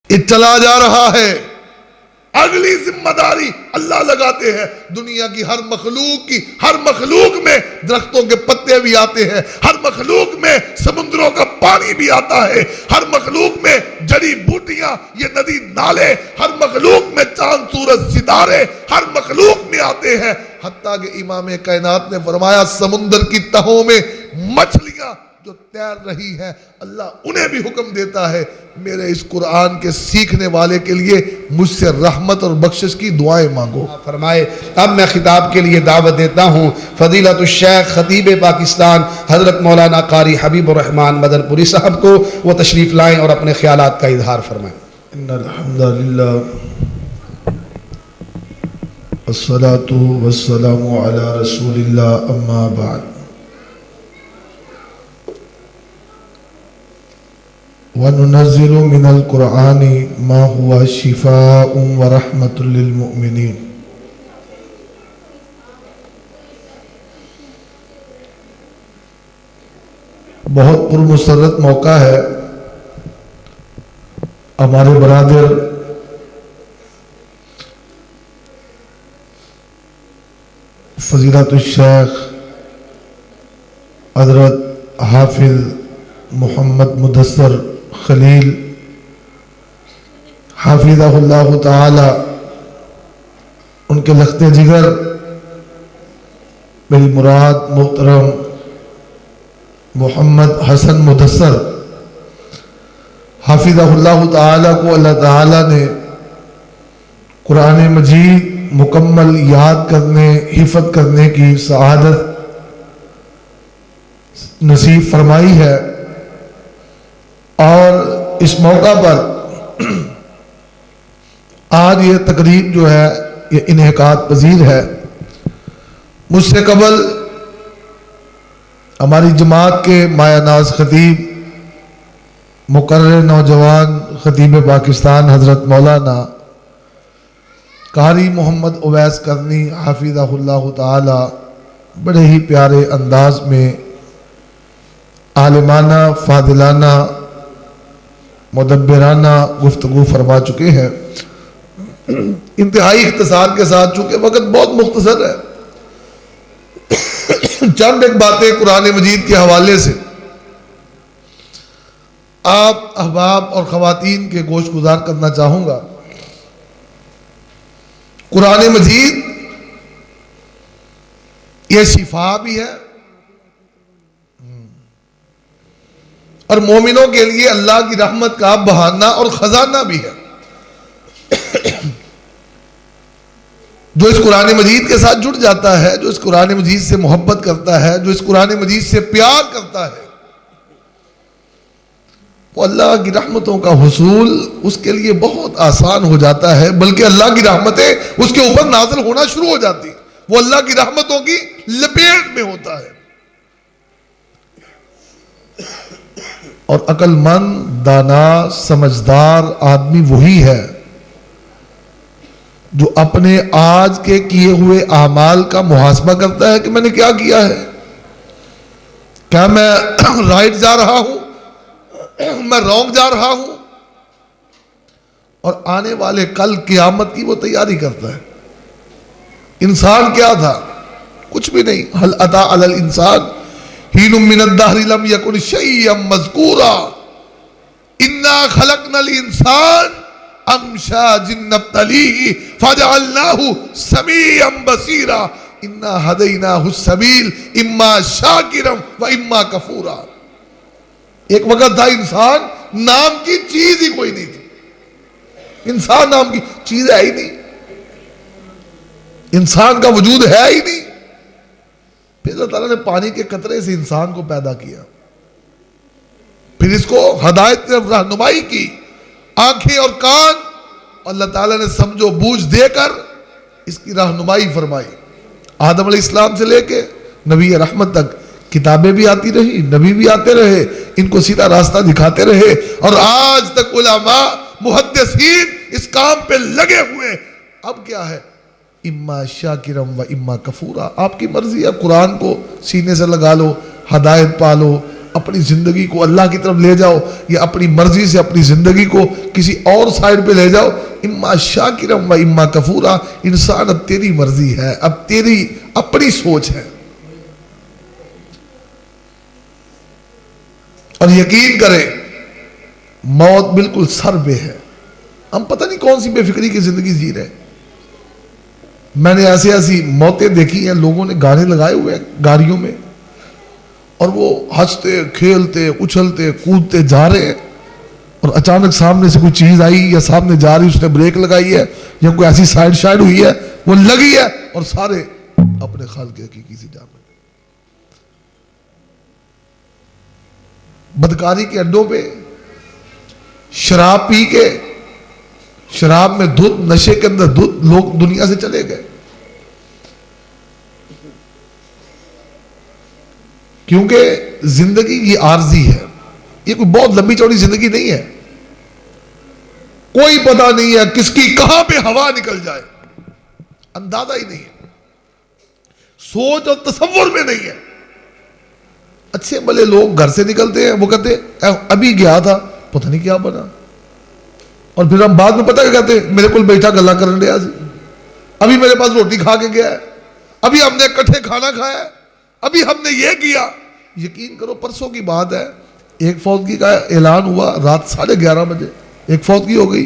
یہ چلا جا رہا ہے. اگلی ذمہ داری اللہ لگاتے ہیں. دنیا کی ہر مخلوق میں درختوں کے پتے بھی آتے ہیں, ہر مخلوق میں سمندروں کا پانی بھی آتا ہے, ہر مخلوق میں جڑی بوٹیاں, یہ ندی نالے, ہر مخلوق میں چاند سورج ستارے ہر مخلوق میں آتے ہیں. حتیٰ کہ امام کائنات نے فرمایا سمندر کی تہوں میں مچھلیاں جو تیر رہی ہیں, اللہ انہیں بھی حکم دیتا ہے میرے اس قرآن کے سیکھنے والے کے لیے مجھ سے رحمت اور بخشش کی دعائیں مانگو. فرمائے. اب میں خطاب کے لیے دعوت دیتا ہوں فضیلت الشیخ خطیب پاکستان حضرت مولانا قاری حبیب الرحمن مدن پوری صاحب کو. وہ تشریف لائیں اور اپنے خیالات کا اظہار فرمائیں. ان الحمدللہ والصلاة والسلام علی رسول اللہ اما بعد. وَنُنَزِّلُ مِنَ الْقُرْآنِ مَا هُوَ شِفَاءٌ وَرَحْمَةٌ لِّلْمُؤْمِنِينَ. بہت پرمسرت موقع ہے. ہمارے برادر فضیلت الشیخ حضرت حافظ محمد مدثر خلیل حافظہ اللہ تعالی ان کے لخت جگر میری مراد محترم محمد حسن مدثر حافظہ اللہ تعالی کو اللہ تعالی نے قرآن مجید مکمل یاد کرنے حفظ کرنے کی سعادت نصیب فرمائی ہے. اور اس موقع پر آج یہ تقریب جو ہے یہ انعقاد پذیر ہے. مجھ سے قبل ہماری جماعت کے مایہ ناز خطیب مقرر نوجوان خطیب پاکستان حضرت مولانا قاری محمد اویس کرنی حافظہ اللہ تعالی بڑے ہی پیارے انداز میں عالمانہ فاضلانہ مدبرانہ گفتگو فرما چکے ہیں. انتہائی اختصار کے ساتھ چونکہ وقت بہت مختصر ہے چند ایک باتیں قرآن مجید کے حوالے سے آپ احباب اور خواتین کے گوش گزار کرنا چاہوں گا. قرآن مجید یہ شفا بھی ہے اور مومنوں کے لیے اللہ کی رحمت کا بہانہ اور خزانہ بھی ہے. جو اس قرآن مجید کے ساتھ جڑ جاتا ہے, جو اس قرآن مجید سے محبت کرتا ہے, جو اس قرآن مجید سے پیار کرتا ہے, وہ اللہ کی رحمتوں کا حصول اس کے لیے بہت آسان ہو جاتا ہے. بلکہ اللہ کی رحمتیں اس کے اوپر نازل ہونا شروع ہو جاتی, وہ اللہ کی رحمتوں کی لپیٹ میں ہوتا ہے. اور عقل مند دانا سمجھدار آدمی وہی ہے جو اپنے آج کے کیے ہوئے اعمال کا محاسبہ کرتا ہے کہ میں نے کیا کیا ہے, کیا میں رائٹ جا رہا ہوں, میں رونگ جا رہا ہوں, اور آنے والے کل قیامت کی وہ تیاری کرتا ہے. انسان کیا تھا؟ کچھ بھی نہیں. هل اتى على الانسان حين من الدهر لم يكن شيئا مذكورا انا خلقنا الانسان امشاج نبتليه فجعلناه سميعا بصيرا انا هديناه السبيل اما شاكرا واما كفورا. ایک وقت تھا انسان نام کی چیز ہی کوئی نہیں تھی. انسان نام کی چیز ہے ہی نہیں, انسان کا وجود ہے ہی نہیں. پھر اللہ تعالیٰ نے پانی کے قطرے سے انسان کو پیدا کیا, پھر اس کو ہدایت طرف رہنمائی کی, آنکھیں اور کان اللہ تعالیٰ نے سمجھو بوجھ دے کر اس کی رہنمائی فرمائی. آدم علیہ السلام سے لے کے نبی رحمت تک کتابیں بھی آتی رہی, نبی بھی آتے رہے, ان کو سیدھا راستہ دکھاتے رہے, اور آج تک علماء محدثین اس کام پہ لگے ہوئے. اب کیا ہے؟ اما شاکرم و اما کفورا. آپ کی مرضی ہے, قرآن کو سینے سے لگا لو, ہدایت پالو, اپنی زندگی کو اللہ کی طرف لے جاؤ یا اپنی مرضی سے اپنی زندگی کو کسی اور سائڈ پہ لے جاؤ، اما شاکرم و اما کفورا، انسان اب تیری مرضی ہے، اب تیری اپنی سوچ ہے۔ اور یقین کریں موت بالکل سر پہ ہے، ہم پتہ نہیں کون سی بے فکری کی زندگی جی رہے ہیں۔ میں نے ایسی موتیں دیکھی ہیں، لوگوں نے گانے لگائے ہوئے ہیں گاڑیوں میں اور وہ ہنستے کھیلتے اچھلتے کودتے جا رہے ہیں، اور اچانک سامنے سے کوئی چیز آئی یا سامنے جا رہی اس نے بریک لگائی ہے یا کوئی ایسی سائڈ ہوئی ہے وہ لگی ہے اور سارے اپنے خالق حقیقی سے جا رہے ہیں۔ بدکاری کے اڈوں پہ شراب پی کے، شراب میں دھت، نشے کے اندر دھت لوگ دنیا سے چلے گئے، کیونکہ زندگی یہ عارضی ہے، یہ کوئی بہت لمبی چوڑی زندگی نہیں ہے، کوئی پتہ نہیں ہے کس کی کہاں پہ ہوا نکل جائے، اندازہ ہی نہیں ہے، سوچ اور تصور میں نہیں ہے۔ اچھے بھلے لوگ گھر سے نکلتے ہیں، وہ کہتے ہیں ابھی گیا تھا پتہ نہیں کیا بنا، اور پھر ہم بعد میں پتہ کیا کہتے ہیں، میرے کو بیٹھا گلا کرن رہا سی، ابھی میرے پاس روٹی کھا کے گیا ہے، ابھی ہم نے اکٹھے کھانا کھایا ہے، ابھی ہم نے یہ کیا۔ یقین کرو پرسوں کی بات ہے، ایک فوتگی کا اعلان ہوا رات 11:30 بجے، ایک فوتگی ہو گئی،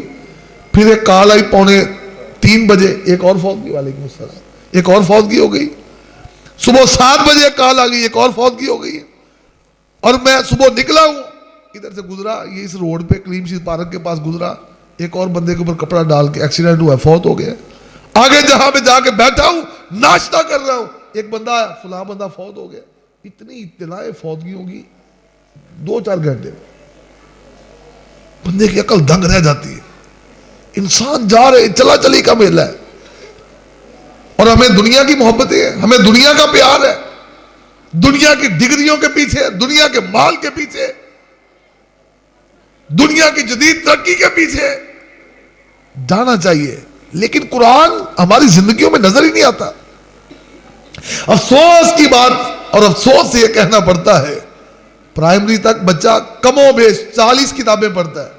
پھر ایک کال آئی 2:45 بجے، ایک اور فوتگی، وعلیکم السلام، ایک اور فوتگی ہو گئی، صبح 7 بجے ایک کال آ گئی، ایک اور فوتگی ہو گئی، اور میں صبح نکلا ہوں، ادھر سے گزرا، یہ اس روڈ پہ کلیم شیز پارک کے پاس گزرا، ایک اور بندے کے اوپر کپڑا ڈال کے ایکسیڈنٹ ہوا، فوت ہو گیا۔ آگے جہاں پہ جا کے بیٹھا ہوں ناشتہ کر رہا ہوں، ایک بندہ آیا، فلاں بندہ فوت ہو گیا۔ اتنی اطلاعیں فوتگیوں کی 2-4 گھنٹے میں، بندے کی عقل دنگ رہ جاتی ہے۔ انسان جا رہے، چلا چلی کا میلہ ہے، اور ہمیں دنیا کی محبتیں ہیں، ہمیں دنیا کا پیار ہے، دنیا کی ڈگریوں کے پیچھے، دنیا کے مال کے پیچھے، دنیا کی جدید ترقی کے پیچھے جانا چاہیے، لیکن قرآن ہماری زندگیوں میں نظر ہی نہیں آتا۔ افسوس کی بات، اور افسوس سے یہ کہنا پڑتا ہے، پرائمری تک بچہ کم و بیش 40 کتابیں پڑھتا ہے،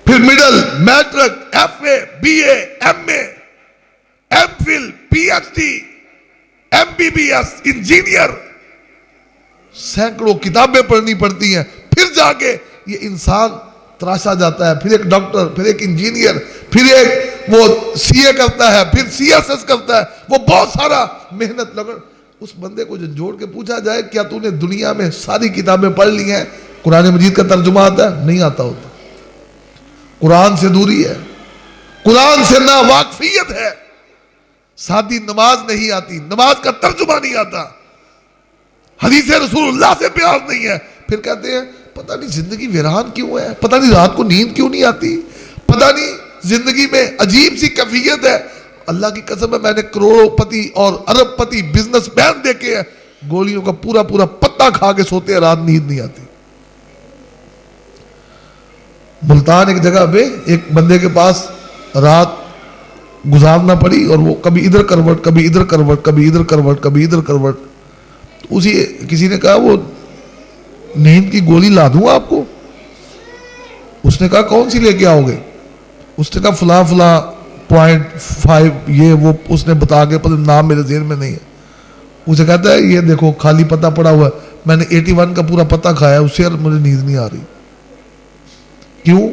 پھر middle, matric, F A, B A, M A, M Phil, P H D, M B B S, engineer, سینکڑوں کتابیں پڑھنی پڑتی ہیں، پھر جا کے یہ انسان تراشا جاتا ہے، پھر ایک ڈاکٹر، پھر ایک انجینئر، پھر ایک وہ سی اے کرتا ہے، پھر سی ایس ایس کرتا ہے، وہ بہت سارا محنت لگن۔ اس بندے کو جو جوڑ کے پوچھا جائے کیا تو نے دنیا میں ساری کتابیں پڑھ لی ہیں، قرآن مجید کا ترجمہ آتا ہے؟ نہیں آتا ہوتا، قرآن سے دوری ہے، قرآن سے نا واقفیت ہے، سادی نماز نہیں آتی، نماز کا ترجمہ نہیں آتا، حدیث رسول اللہ سے پیار نہیں ہے، پھر کہتے ہیں پتہ نہیں زندگی ویران کیوں ہے، پتہ نہیں رات کو نیند کیوں نہیں آتی، پتہ نہیں زندگی میں عجیب سی کیفیت ہے۔ اللہ کی قسم ہے، میں نے کروڑوں پتی اور ارب پتی بزنس مین دیکھے ہیں، گولیوں کا پورا پتا کھا کے سوتے ہیں، رات نیند نہیں آتی۔ ملتان ایک جگہ پہ ایک بندے کے پاس رات گزارنا پڑی، اور وہ کبھی ادھر کروٹ، کبھی ادھر کروٹ، کبھی ادھر کروٹ، کبھی ادھر کروٹ۔ کسی نے کہا وہ نیند کی گولی لا دوں آپ کو؟ اس نے کہا کون سی لے کے آؤ گے؟ اس نے کہا فلاں 0.5 یہ وہ، اس نے بتا کے نام میرے ذہن میں نہیں ہے۔ اسے کہتا ہے یہ دیکھو خالی پتہ پڑا ہوا ہے، میں نے 81 کا پورا پتہ کھایا، اس سے مجھے نیند نہیں آ رہی۔ کیوں؟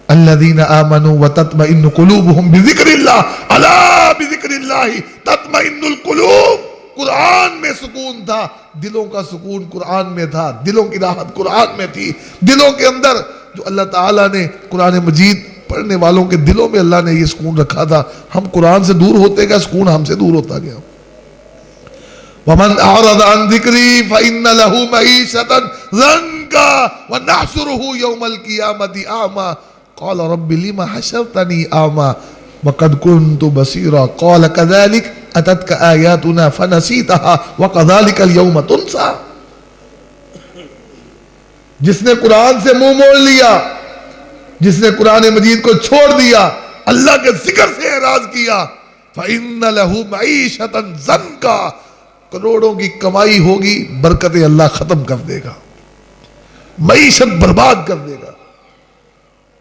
الذین آمنوا وتطمئن قلوبہم بذکر اللہ، الا بذکر اللہ تطمئن القلوب۔ قرآن میں سکون تھا، دلوں کا سکون قرآن میں تھا، دلوں کی راحت قرآن میں تھی، دلوں کے اندر جو اللہ تعالیٰ نے قرآن مجید پڑھنے والوں کے دلوں میں اللہ نے یہ سکون رکھا تھا۔ ہم قرآن سے دور ہوتے گئے، سکون ہم سے دور ہوتا گیا۔ وَمَنْ أَعْرَضَ عَنْ ذِكْرِي فَإِنَّ لَهُ مَعِيشَةً ضَنكًا وَنَحْشُرُهُ يَوْمَ الْقِيَامَةِ أَعْمَى قَالَ رَبِّ لِمَ حَشَرْتَنِي أَعْمَى وَقَدْ كُنْتُ بَصِيرًا قَالَ كَذَلِكَ أَتَتْكَ آيَاتُنَا فَنَسِيتَهَا وَكَذَلِكَ الْيَوْمَ تُنْسَى۔ جس نے قرآن سے منہ موڑ لیا، جس نے قرآن مجید کو چھوڑ دیا، اللہ کے ذکر سے اعراض کیا، فَإِنَّ لَهُ مَعِيشَةً ضَنكًا، کروڑوں کی کمائی ہوگی، برکتیں اللہ ختم کر دے گا، معیشت برباد کر دے گا.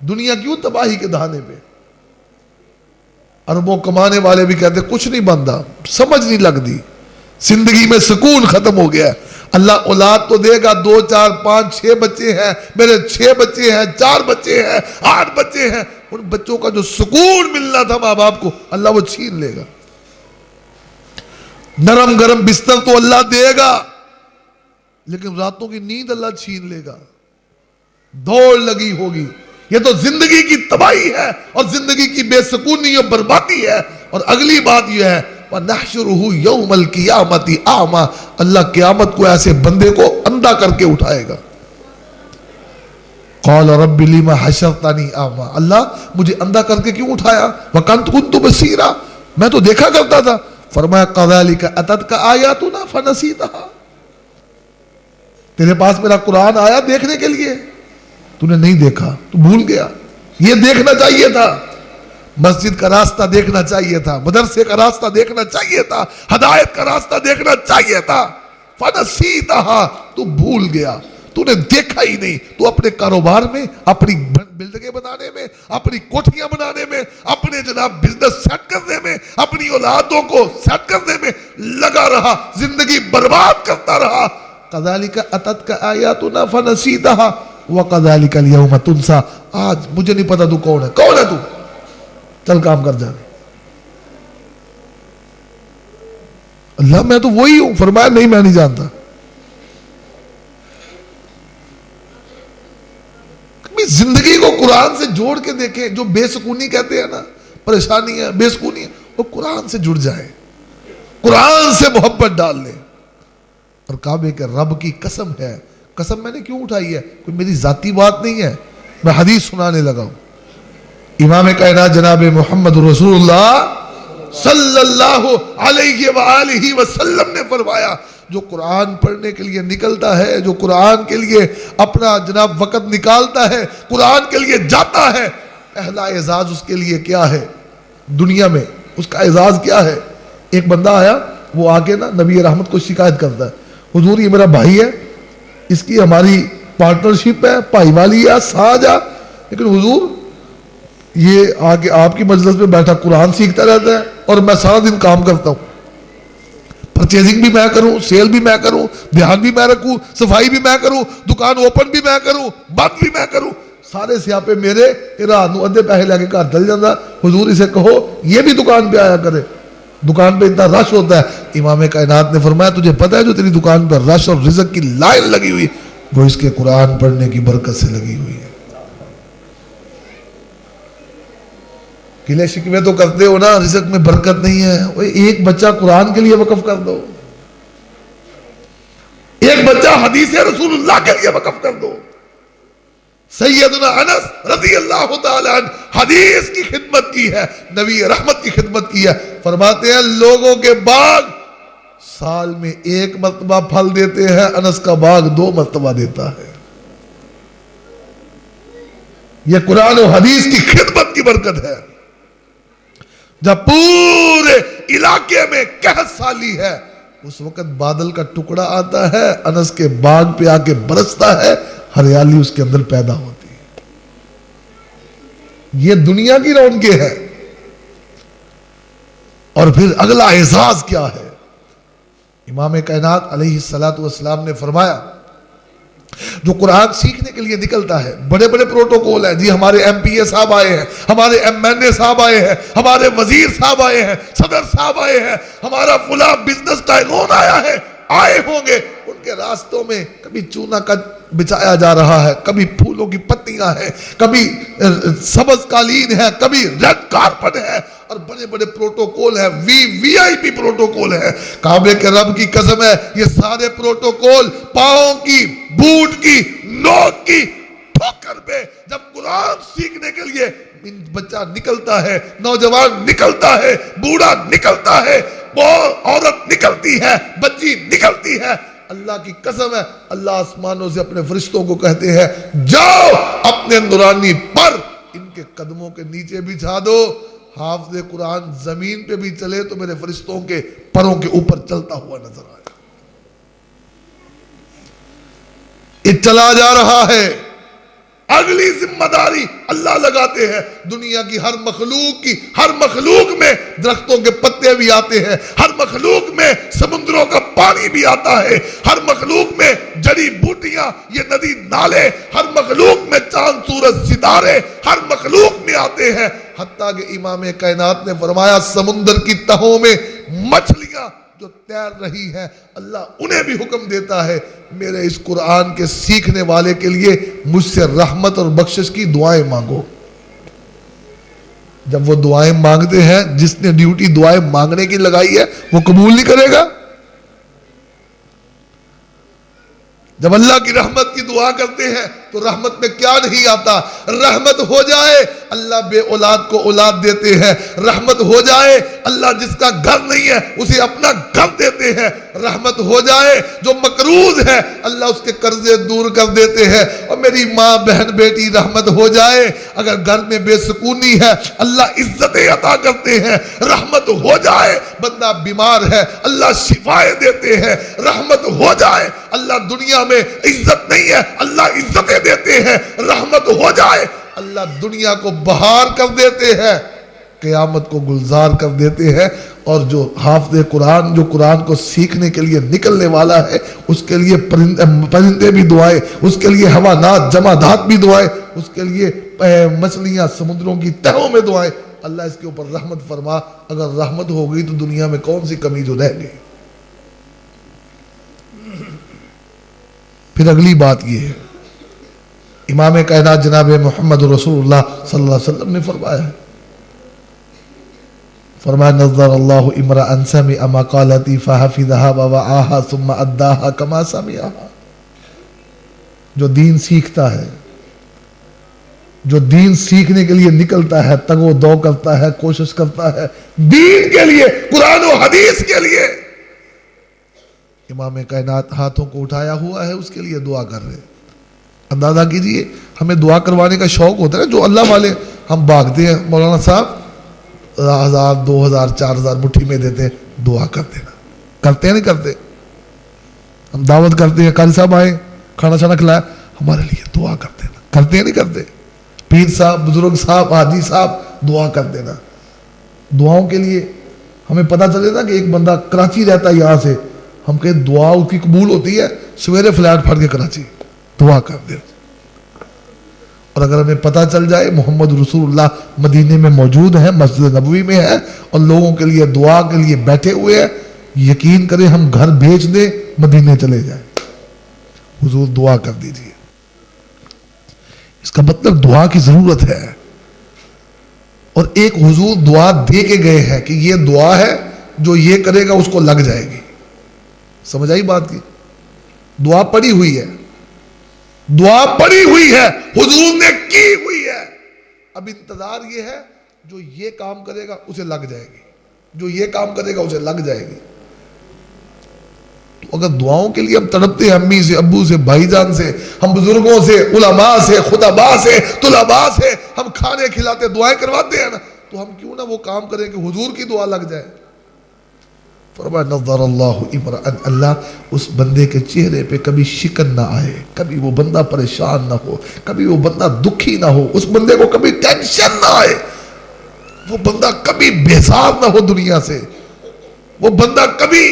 دنیا کیوں تباہی کے دہانے پہ؟ اربوں کمانے والے بھی کہتے کچھ نہیں بنتا، سمجھ نہیں لگتی، زندگی میں سکون ختم ہو گیا. اللہ اولاد تو دے گا، 2 4 5 6 بچے ہیں، میرے 6 بچے ہیں، 4 بچے ہیں، 8 بچے ہیں، ان بچوں کا جو سکون ملنا تھا ماں باپ کو اللہ وہ چھین لے گا. نرم گرم بستر تو اللہ دے گا، لیکن راتوں کی نیند اللہ چھین لے گا. دوڑ لگی ہوگی. یہ تو زندگی کی تباہی ہے اور زندگی کی بے سکونی اور بربادی ہے. اور اگلی بات یہ ہے وَنَحْشُرُهُ يَوْمَ الْقِيَامَةِ أَعْمَى، اللہ قیامت کو ایسے بندے کو اندھا کر کے اٹھائے گا. قَالَ رَبِّ لِمَ حَشَرْتَنِي أَعْمَى، اللہ مجھے اندھا كر کے کیوں اٹھایا؟ وَكُنْتُ بَصِيرًا، میں تو دیکھا کرتا تھا. فرمایا كَذَلِكَ أَتَتْكَ آيَاتُنَا فَنَسِيتَهَا، تیرے پاس میرا قرآن آیا دیکھنے کے لیے، تو نے نہیں دیکھا، تو بھول گیا. یہ دیکھنا چاہیے تھا، مسجد کا راستہ دیکھنا چاہیے تھا، مدرسے کا راستہ دیکھنا چاہیے تھا، ہدایت کا راستہ دیکھنا چاہیے تھا. فَنَسِيتَهَا، تو بھول گیا، تو نے دیکھا ہی نہیں. تو اپنے کاروبار میں، اپنی بلڈنگیں بنانے میں، اپنی کوٹھیاں بنانے میں، اپنے جناب بزنس سیٹ کرنے میں، اپنی اولادوں کو سیٹ کرنے میں لگا رہا، زندگی برباد کرتا رہا. كَذَلِكَ أَتَتْكَ آيَاتُنَا فَنَسِيتَهَا وَكَذَلِكَ الْيَوْمَ تُنْسَى، آج مجھے نہیں پتا تو کون ہے، کون ہے تو، چل کام کر جا. اللہ میں تو وہی ہوں. فرمایا نہیں میں نہیں جانتا. کبھی زندگی کو قرآن سے جوڑ کے دیکھیں. جو بے سکونی کہتے ہیں نا، پریشانی ہے، بے سکونی ہے، وہ قرآن سے جڑ جائے، قرآن سے محبت ڈال لیں. اور کعبے کے رب کی قسم ہے، قسم میں نے کیوں اٹھائی ہے؟ کوئی میری ذاتی بات نہیں ہے، میں حدیث سنانے لگا ہوں. امام کائنات جناب محمد رسول اللہ صلی اللہ علیہ وآلہ وسلم نے فرمایا جو قرآن پڑھنے کے لیے نکلتا ہے، جو قرآن کے لیے اپنا جناب وقت نکالتا ہے، قرآن کے لیے جاتا ہے، پہلا اعزاز اس کے لیے کیا ہے دنیا میں؟ اس کا اعزاز کیا ہے؟ ایک بندہ آیا، وہ آ کے نا نبی رحمت کو شکایت کرتا ہے، حضور یہ میرا بھائی ہے، اس کی ہماری پارٹنرشپ ہے، بھائی والی ہے، ساجھ ہے، لیکن حضور یہ آگے آپ کی مجلس میں بیٹھا قرآن سیکھتا رہتا ہے اور میں سارا دن کام کرتا ہوں، پرچیزنگ بھی میں کروں، سیل بھی میں کروں، دھیان بھی میں رکھوں، صفائی بھی میں کروں، دکان اوپن بھی میں کروں، بند بھی میں کروں، سارے سیاپے میرے، رات نو ادھے پیسے لے کے گھر چل جاتا. حضور اسے کہو یہ بھی دکان پہ آیا کرے، دکان پہ اتنا رش ہوتا ہے. امام کائنات نے فرمایا تجھے پتہ ہے جو تیری دکان پر رش اور رزق کی لائن لگی ہوئی وہ اس کے قرآن پڑھنے کی برکت سے لگی ہوئی ہے. گلے شکوے تو کرتے ہو نا، رزق میں برکت نہیں ہے، ایک بچہ قرآن کے لیے وقف کر دو، ایک بچہ حدیث رسول اللہ کے لیے وقف کر دو. سیدنا انس رضی اللہ تعالی عنہ حدیث کی خدمت کی ہے، نبی رحمت کی خدمت کی ہے. فرماتے ہیں لوگوں کے باغ سال میں 1 مرتبہ پھل دیتے ہیں، انس کا باغ 2 مرتبہ دیتا ہے. یہ قرآن و حدیث کی خدمت کی برکت ہے. جب پورے علاقے میں قحط سالی ہے، اس وقت بادل کا ٹکڑا آتا ہے، انس کے باغ پہ آ کے برستا ہے، ہریالی اس کے اندر پیدا ہوتی ہے. یہ دنیا کی رونقیں ہے. اور پھر اگلا اعزاز کیا ہے؟ امام کائنات علیہ الصلوۃ والسلام نے فرمایا جو قرآن سیکھنے کے لیے نکلتا ہے، بڑے بڑے پروٹوکول ہیں جی، ہمارے ایم پی اے صاحب آئے ہیں، ہمارے ایم این اے صاحب آئے ہیں، ہمارے وزیر صاحب آئے ہیں، صدر صاحب آئے ہیں، ہمارا فلاں بزنس ٹائکون آیا ہے، آئے ہوں گے. ان کے راستوں میں کبھی چونا کا بچایا جا رہا ہے، کبھی پھولوں کی پتیاں ہیں، کبھی سبز قالین ہے، کبھی ریڈ کارپٹ ہے، اور بڑے بڑے پروٹوکول ہیں، وی آئی پی پروٹوکول ہے. کعبے کے رب کی قسم ہے یہ سارے پروٹوکول پاؤں کی، بوٹ کی، نوک کی ٹھوکر پہ جب قرآن سیکھنے کے لیے بچہ نکلتا ہے، نوجوان نکلتا ہے، بوڑھا نکلتا ہے، عورت نکلتی ہے، بچی نکلتی ہے، اللہ کی قسم ہے اللہ آسمانوں سے اپنے فرشتوں کو کہتے ہیں جاؤ اپنے نورانی پر ان کے قدموں کے نیچے بچھا دو. حافظ قرآن زمین پہ بھی چلے تو میرے فرشتوں کے پروں کے اوپر چلتا ہوا نظر آیا. یہ چلا جا رہا ہے. اگلی ذمہ داری اللہ لگاتے ہیں. دنیا کی ہر مخلوق میں درختوں کے پتے بھی آتے ہیں, ہر مخلوق میں سمندروں کا پانی بھی آتا ہے, ہر مخلوق میں جڑی بوٹیاں, یہ ندی نالے, ہر مخلوق میں چاند سورج ستارے ہر مخلوق میں آتے ہیں. حتیٰ کہ امام کائنات نے فرمایا سمندر کی تہوں میں مچھلیاں جو تیر رہی ہیں, اللہ انہیں بھی حکم دیتا ہے میرے اس قرآن کے سیکھنے والے کے لیے مجھ سے رحمت اور بخشش کی دعائیں مانگو. جب وہ دعائیں مانگتے ہیں, جس نے ڈیوٹی دعائیں مانگنے کی لگائی ہے وہ قبول نہیں کرے گا. جب اللہ کی رحمت کی دعا کرتے ہیں تو رحمت میں کیا نہیں آتا. رحمت ہو جائے اللہ بے اولاد کو اولاد دیتے ہیں. رحمت ہو جائے اللہ جس کا گھر نہیں ہے اسے اپنا گھر دیتے ہیں. رحمت ہو جائے جو مقروض ہے اللہ اس کے قرضے دور کر دیتے ہیں. اور میری ماں بہن بیٹی رحمت ہو جائے اگر گھر میں بے سکونی ہے اللہ عزتیں عطا کرتے ہیں. رحمت ہو جائے بندہ بیمار ہے اللہ شفائیں دیتے ہیں. رحمت ہو جائے اللہ دنیا میں عزت نہیں ہے اللہ عزتیں دیتے ہیں. رحمت ہو جائے اللہ دنیا کو بہار کر دیتے ہیں, قیامت کو گلزار کر دیتے ہیں. اور جو حافظ قرآن جو قرآن کو سیکھنے کے لیے نکلنے والا ہے اس کے لیے پرندے بھی دعائیں, اس کے لیے حیوانات جمادات بھی دعائیں, اس کے لیے مچھلیاں سمندروں کی تہوں میں دعائیں. اللہ اس کے اوپر رحمت فرما. اگر رحمت ہو گئی تو دنیا میں کون سی کمی جو رہ گئی. پھر اگلی بات یہ ہے, امام کائنات جناب محمد رسول اللہ صلی اللہ علیہ وسلم نے فرمایا ہے, فرمایا نظر اللہ امرأ سمع مقالتی فحفظها ووعاها ثم اداها كما سمعها. جو دین سیکھتا ہے, جو دین سیکھنے کے لیے نکلتا ہے, تگ و دو کرتا ہے, کوشش کرتا ہے دین کے لیے, قرآن و حدیث کے لیے, امام کائنات ہاتھوں کو اٹھایا ہوا ہے اس کے لیے دعا کر رہے ہیں. اندازہ کیجئے ہمیں دعا کروانے کا شوق ہوتا ہے, جو اللہ والے ہم بھاگتے ہیں مولانا صاحب 1000 2000 4000 مٹھی میں دیتے ہیں, دعا کرتے ہیں. کرتے ہیں نہیں کرتے؟ ہم دعوت کرتے ہیں قاری صاحب آئے کھانا چھانا کھلایا ہمارے لیے دعا کرتے ہیں. کرتے ہیں نہیں کرتے؟ پیر صاحب بزرگ صاحب حاجی صاحب دعا کر دینا. دعاؤں کے لیے ہمیں پتہ چلے نا کہ ایک بندہ کراچی رہتا ہے, یہاں سے ہم کہیں دعا اس کی قبول ہوتی ہے, سویرے فلائٹ پھڑ کے کراچی دعا کر دے. اور اگر ہمیں پتہ چل جائے محمد رسول اللہ مدینے میں موجود ہیں, مسجد نبوی میں ہے اور لوگوں کے لیے دعا کے لیے بیٹھے ہوئے ہیں, یقین کریں ہم گھر بھیج دیں مدینے چلے جائیں, حضور دعا کر دیجئے. اس کا مطلب دعا کی ضرورت ہے. اور ایک حضور دعا دے کے گئے ہیں کہ یہ دعا ہے جو یہ کرے گا اس کو لگ جائے گی. سمجھ آئی بات کی؟ دعا پڑی ہوئی ہے, دعا پڑی ہوئی ہے, حضور نے کی ہوئی ہے. اب انتظار یہ ہے جو یہ کام کرے گا اسے لگ جائے گی, جو یہ کام کرے گا اسے لگ جائے گی. تو اگر دعاؤں کے لیے ہم تڑپتے ہیں امی سے, ابو سے, بھائی جان سے, ہم بزرگوں سے, علماء سے, خطباء سے, طلباء سے ہم کھانے کھلاتے دعائیں کرواتے ہیں نا, تو ہم کیوں نہ وہ کام کریں کہ حضور کی دعا لگ جائے. فرمایا نظر اللہ امرأ, اللہ اس بندے کے چہرے پہ کبھی شکن نہ آئے, کبھی وہ بندہ پریشان نہ ہو, کبھی وہ بندہ دکھی نہ ہو, اس بندے کو کبھی ٹینشن نہ آئے, وہ بندہ کبھی بیزار نہ ہو دنیا سے, وہ بندہ کبھی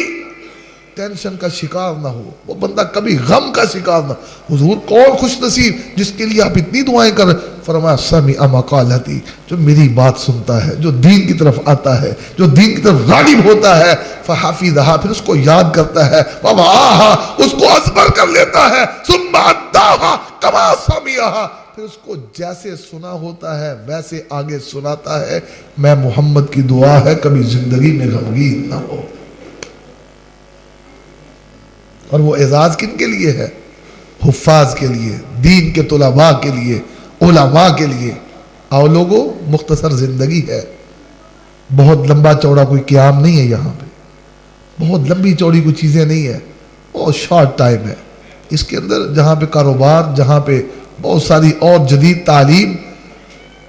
ٹینشن کا شکار نہ ہو, وہ بندہ کبھی غم کا شکار نہ. حضور کون خوش نصیب جس کے لیے آپ اتنی دعائیں کر. فرمایا سمع مقالتی, جو میری بات سنتا ہے, جو دین کی طرف آتا ہے, جو دین کی طرف راغب ہوتا ہے, فحفظها پھر اس کو یاد کرتا ہے, ووعاها اس کو ازبر کر لیتا ہے, ثم اداها كما سمعها پھر اس کو جیسے سنا ہوتا ہے ویسے آگے سناتا ہے. میں محمد کی دعا ہے کبھی زندگی میں غمگین نہ ہو. اور وہ اعزاز کن کے لیے ہے؟ حفاظ کے لیے, دین کے طلباء کے لیے, علماء کے لیے. آؤ لوگوں, مختصر زندگی ہے, بہت لمبا چوڑا کوئی قیام نہیں ہے یہاں پہ, بہت لمبی چوڑی کوئی چیزیں نہیں ہے, بہت شارٹ ٹائم ہے. اس کے اندر جہاں پہ کاروبار, جہاں پہ بہت ساری اور جدید تعلیم,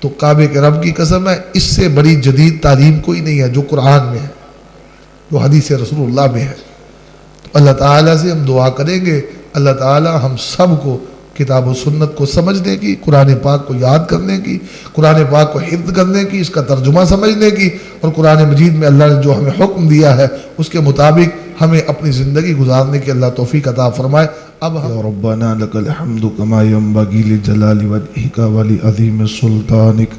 تو کعبے کے رب کی قسم ہے اس سے بڑی جدید تعلیم کوئی نہیں ہے جو قرآن میں ہے. جو حدیث رسول اللہ میں ہے۔ تو اللہ تعالیٰ سے ہم دعا کریں گے، اللہ تعالیٰ ہم سب کو کتاب و سنت کو سمجھنے کی، قرآن پاک کو یاد کرنے کی، قرآن پاک کو حفظ کرنے کی، اس کا ترجمہ سمجھنے کی، اور قرآن مجید میں اللہ نے جو ہمیں حکم دیا ہے اس کے مطابق ہمیں اپنی زندگی گزارنے کی اللہ توفیق عطا فرمائے۔ اب یا ربنا لك الحمد كما ينبغي لجلال وجهك ولعظيم سلطانك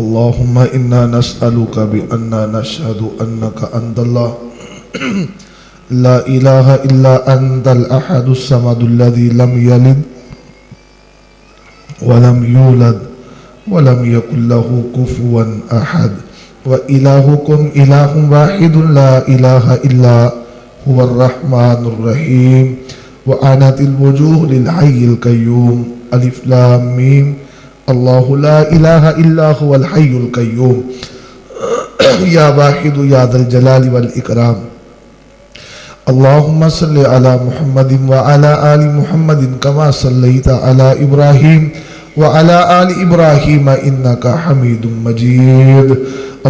اللهم إنا نسألك بأننا نشهد أنك أنت الله لا إله إلا أنت الأحد الصمد الذي لم يلد ولم يولد ولم يكن له كفوا أحد وإلهكم إله واحد لا إله إلا هو الرحمن الرحيم وعنت الوجوه للحي القيوم ألف لام ميم الله لا إله إلا هو الحي القيوم يا واحد يا ذا الجلال والإكرام اللهم صل على محمد وعلى آل محمد كما صليت على إبراهيم وعلى آل إبراهيم إنك حميد مجيد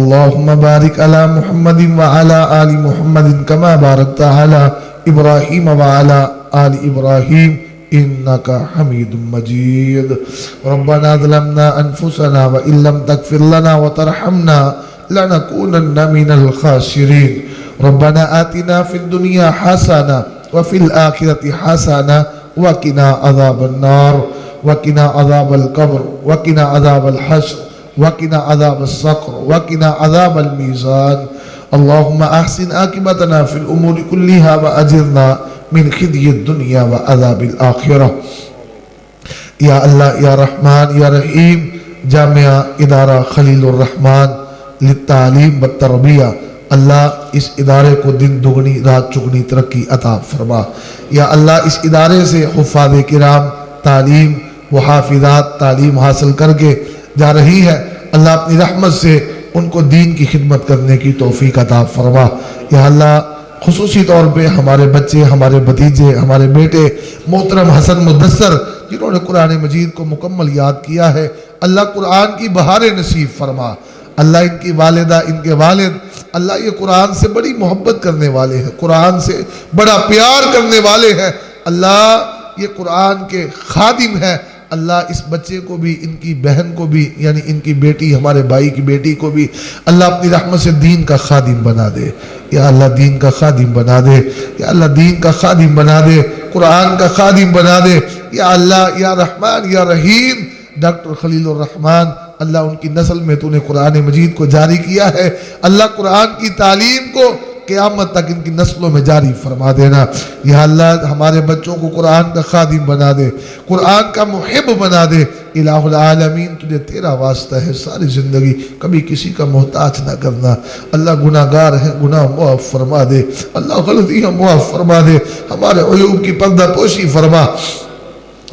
اللهم بارك على محمد وعلى آل محمد كما باركت على إبراهيم وعلى آل إبراهيم إنك حميد مجيد ربنا ظلمنا أنفسنا وإن لم تغفر لنا وترحمنا لنكونن من الخاسرين ربنا آتنا في الدنيا حسنة وفي الآخرة حسنة وقنا عذاب النار وقنا عذاب القبر وقنا عذاب الحشر وقنا عذاب الصقر وقنا عذاب الميزان اللهم أحسن عاقبتنا في الأمور كلها وأجرنا من خزي الدنيا وعذاب الآخرة یا اللہ یا رحمان یا رحیم جامعہ ادارہ خلیل الرحمن للتعلیم والتربیہ اللہ اس ادارے کو دن دگنی رات چگنی ترقی عطا فرما۔ یا اللہ اس ادارے سے حفاظ کرام تعلیم و حافظات تعلیم حاصل کر کے جا رہی ہے، اللہ اپنی رحمت سے ان کو دین کی خدمت کرنے کی توفیق عطا فرما۔ یا اللہ خصوصی طور پہ ہمارے بچے، ہمارے بھتیجے، ہمارے بیٹے محترم حسن مدثر جنہوں نے قرآن مجید کو مکمل یاد کیا ہے، اللہ قرآن کی بہاریں نصیب فرما۔ اللہ ان کی والدہ، ان کے والد، اللہ یہ قرآن سے بڑی محبت کرنے والے ہیں، قرآن سے بڑا پیار کرنے والے ہیں، اللہ یہ قرآن کے خادم ہیں۔ اللہ اس بچے کو بھی، ان کی بہن کو بھی، یعنی ان کی بیٹی، ہمارے بھائی کی بیٹی کو بھی اللہ اپنی رحمت سے دین کا خادم بنا دے۔ یا اللہ دین کا خادم بنا دے، یا اللہ دین کا خادم بنا دے، قرآن کا خادم بنا دے۔ یا اللہ یا رحمان یا رحیم ڈاکٹر خلیل الرحمان، اللہ ان کی نسل میں تو نے قرآن مجید کو جاری کیا ہے، اللہ قرآن کی تعلیم کو قیامت تک ان کی نسلوں میں جاری فرما دینا۔ یا اللہ ہمارے بچوں کو قرآن کا خادم بنا دے، قرآن کا محب بنا دے۔ الہ العالمین تجھے تیرا واسطہ ہے، ساری زندگی کبھی کسی کا محتاج نہ کرنا۔ اللہ گناہ گار ہیں، گناہ معاف فرما دے، اللہ غلطیاں معاف فرما دے، ہمارے عیوب کی پردہ پوشی فرما،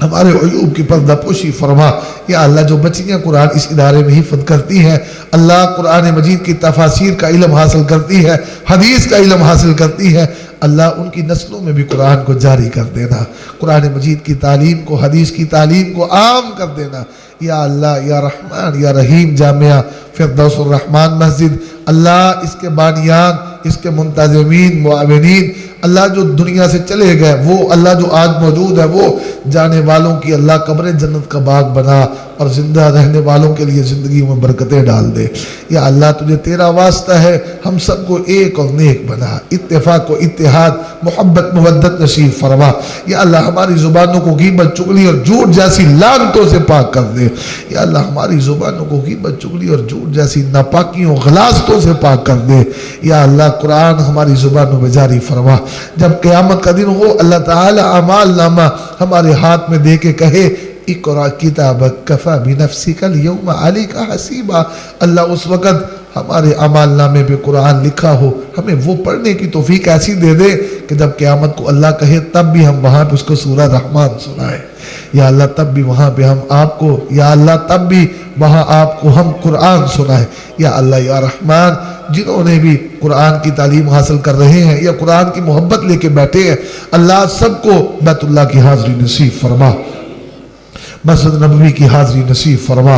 ہمارے عیوب کی پردہ پوشی فرما۔ یا اللہ جو بچیاں قرآن اس ادارے میں حفظ کرتی ہیں، اللہ قرآن مجید کی تفاسیر کا علم حاصل کرتی ہے، حدیث کا علم حاصل کرتی ہے، اللہ ان کی نسلوں میں بھی قرآن کو جاری کر دینا، قرآن مجید کی تعلیم کو، حدیث کی تعلیم کو عام کر دینا۔ یا اللہ یا رحمان یا رحیم جامعہ فردوس الرحمان مسجد، اللہ اس کے بانیان، اس کے منتظمین، معاونین، اللہ جو دنیا سے چلے گئے، وہ اللہ جو آج موجود ہے، وہ جانے والوں کی اللہ قبر جنت کا باغ بنا، اور زندہ رہنے والوں کے لیے زندگی میں برکتیں ڈال دے۔ یا اللہ تجھے تیرا واسطہ ہے، ہم سب کو ایک اور نیک بنا، اتفاق و اتحاد، محبت مودت نصیب فرما۔ یا اللہ ہماری زبانوں کو غیبت، چغلی اور جھوٹ جیسی لعنتوں سے پاک کر دے۔ یا اللہ ہماری زبانوں کو غیبت، چغلی اور جھوٹ جیسی ناپاکیوں، غلاظتوں سے پاک کر دے۔ یا اللہ قرآن ہماری زبانوں میں جاری فرما۔ جب قیامت کا دن ہو، اللہ تعالی اعمال نامہ ہمارے ہاتھ میں دے کے کہے اقرأ کتابک کفی بنفسک اليوم علیک حسیبا، اللہ اس وقت ہمارے اعمال نامے پہ قرآن لکھا ہو، ہمیں وہ پڑھنے کی توفیق ایسی دے دے کہ جب قیامت کو اللہ کہے تب بھی ہم وہاں پہ اس کو سورہ رحمان سنائیں۔ یا اللہ تب بھی وہاں پہ ہم آپ کو، یا اللہ تب بھی وہاں آپ کو ہم قرآن سنائیں۔ یا اللہ یا رحمان جنہوں نے بھی قرآن کی تعلیم حاصل کر رہے ہیں یا قرآن کی محبت لے کے بیٹھے ہیں، اللہ سب کو بیت اللہ کی حاضری نصیب فرما، مسجد نبوی کی حاضری نصیب فرما۔